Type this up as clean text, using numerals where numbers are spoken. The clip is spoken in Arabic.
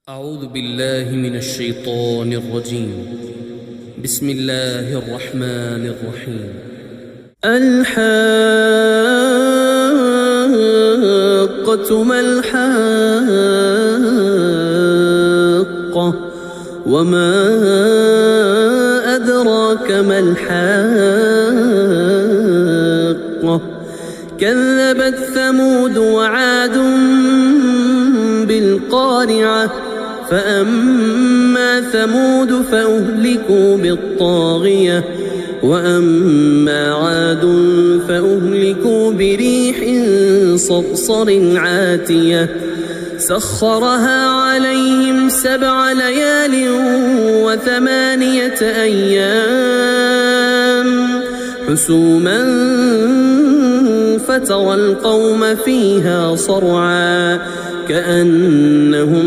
أعوذ بالله من الشيطان الرجيم. بسم الله الرحمن الرحيم. الحاقة ما الحاقة وما أدراك ما الحاقة كذبت ثمود وعاد بالقارعة فأما ثمود فأهلكوا بالطاغية وأما عاد فأهلكوا بريح صرصر عاتية سخرها عليهم 7 ليال و8 أيام حسوما فترى القوم فيها صرعا كأنهم